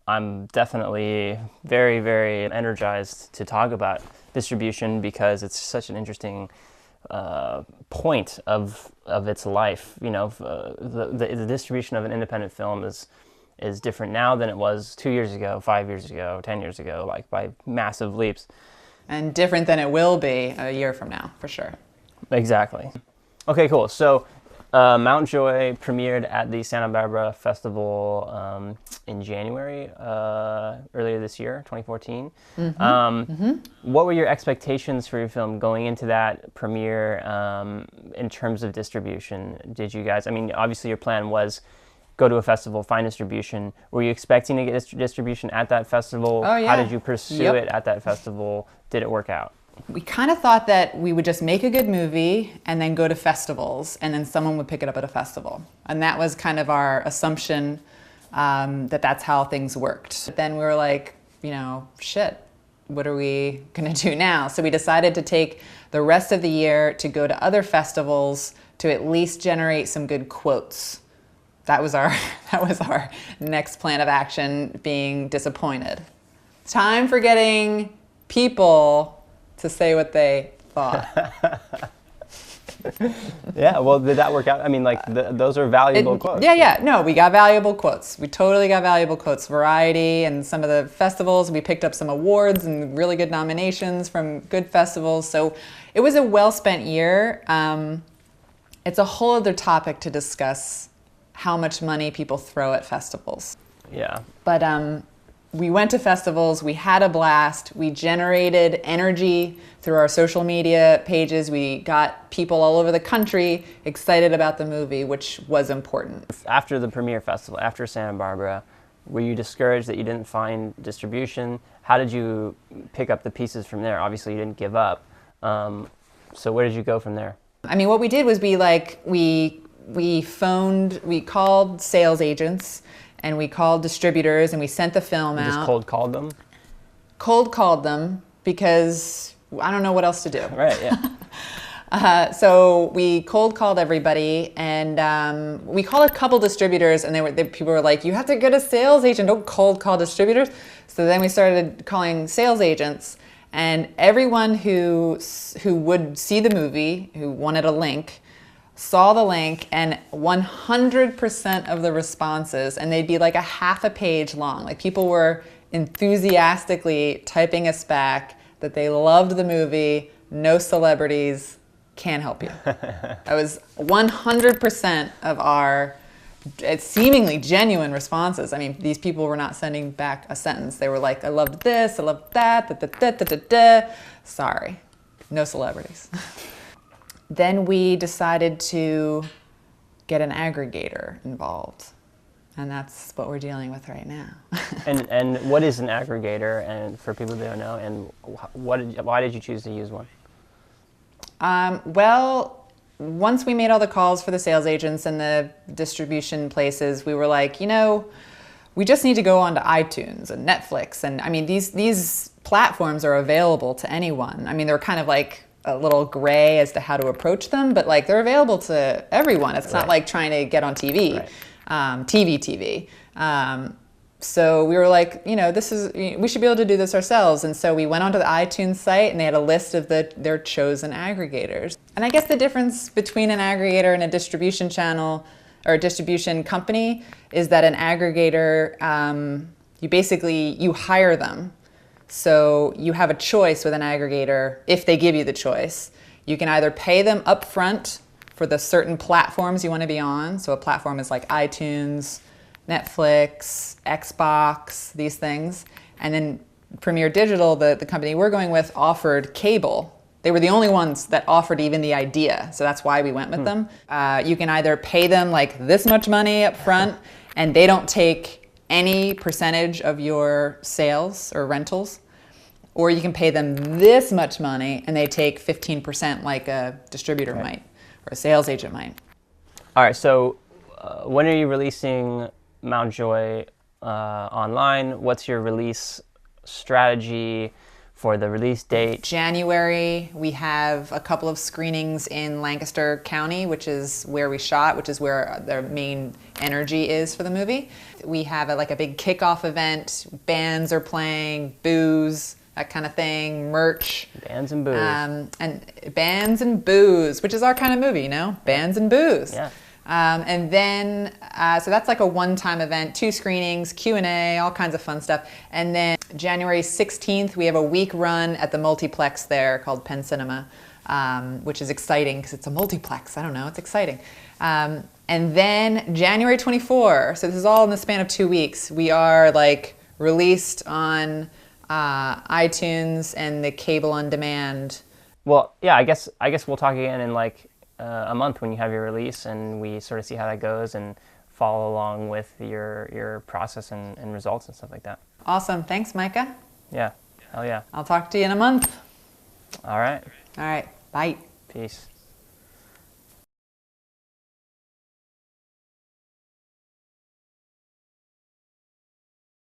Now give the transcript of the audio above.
I'm definitely very, very energized to talk about distribution because it's such an interesting point of its life. You know, the distribution of an independent film is different now than it was 2 years ago, 5 years ago, 10 years ago, like by massive leaps. And different than it will be a year from now, for sure. Exactly. Okay, cool. So Mount Joy premiered at the Santa Barbara Festival in January, earlier this year, 2014. What were your expectations for your film going into that premiere in terms of distribution? Did you guys, I mean, obviously your plan was go to a festival, find distribution. Were you expecting to get distribution at that festival? Oh, yeah. How did you pursue it at that festival? Did it work out? We kind of thought that we would just make a good movie and then go to festivals, and then someone would pick it up at a festival. And that was kind of our assumption, that that's how things worked. But then we were like, you know, shit, what are we gonna do now? So we decided to take the rest of the year to go to other festivals to at least generate some good quotes. That was our next plan of action, being disappointed. Time for getting people to say what they thought. Yeah, well, did that work out? I mean, like, those are valuable quotes. Yeah, no, we got valuable quotes. We totally got valuable quotes. Variety and some of the festivals, we picked up some awards and really good nominations from good festivals. So it was a well-spent year. It's a whole other topic to discuss how much money people throw at festivals. Yeah. But we went to festivals, we had a blast, we generated energy through our social media pages, we got people all over the country excited about the movie, which was important. After the premiere festival, after Santa Barbara, were you discouraged that you didn't find distribution? How did you pick up the pieces from there? Obviously you didn't give up. So where did you go from there? I mean, what we did was we called sales agents, and we called distributors, and we sent the film out. Just cold called them? Cold called them because I don't know what else to do. Right, yeah. So we cold called everybody, and we called a couple distributors, and people were like, "You have to get a sales agent. Don't cold call distributors." So then we started calling sales agents, and everyone who would see the movie, who wanted a link, saw the link, and 100% of the responses, and they'd be like a half a page long. Like, people were enthusiastically typing us back that they loved the movie, no celebrities, can't help you. That was 100% of our seemingly genuine responses. I mean, these people were not sending back a sentence. They were like, I loved this, I loved that, da, da, da, da, da, da. Sorry, no celebrities. Then we decided to get an aggregator involved, and that's what we're dealing with right now. And what is an aggregator, and for people who don't know, and why did you choose to use one? Well, once we made all the calls for the sales agents and the distribution places, we were like, you know, we just need to go onto iTunes and Netflix, and I mean, these platforms are available to anyone. I mean, they're kind of like a little gray as to how to approach them, but like they're available to everyone. It's not like trying to get on TV, TV. So we were like, you know, we should be able to do this ourselves. And so we went onto the iTunes site, and they had a list of their chosen aggregators. And I guess the difference between an aggregator and a distribution channel or a distribution company is that an aggregator, you hire them. So you have a choice with an aggregator if they give you the choice. You can either pay them upfront for the certain platforms you want to be on. So a platform is like iTunes, Netflix, Xbox, these things. And then Premiere Digital, the company we're going with, offered cable. They were the only ones that offered even the idea. So that's why we went with them. You can either pay them like this much money up front, and they don't take any percentage of your sales or rentals, or you can pay them this much money and they take 15% like a distributor might or a sales agent might. All right, so when are you releasing Mount Joy online? What's your release strategy for the release date. January, we have a couple of screenings in Lancaster County, which is where we shot, which is where the main energy is for the movie. We have like a big kickoff event. Bands are playing, booze, that kind of thing, merch. Bands and booze. And bands and booze, which is our kind of movie, you know? Bands and booze. Yeah. And then, so that's like a one-time event, 2 screenings, Q&A, all kinds of fun stuff. And then January 16th, we have a week run at the multiplex there called Penn Cinema, which is exciting because it's a multiplex. I don't know, it's exciting. And then January 24, so this is all in the span of 2 weeks, we are like released on iTunes and the cable on demand. Well, yeah, I guess we'll talk again in like a month when you have your release, and we sort of see how that goes and follow along with your process and results and stuff like that. Awesome. Thanks, Micah. Yeah. Hell yeah. I'll talk to you in a month. All right. All right. Bye. Peace.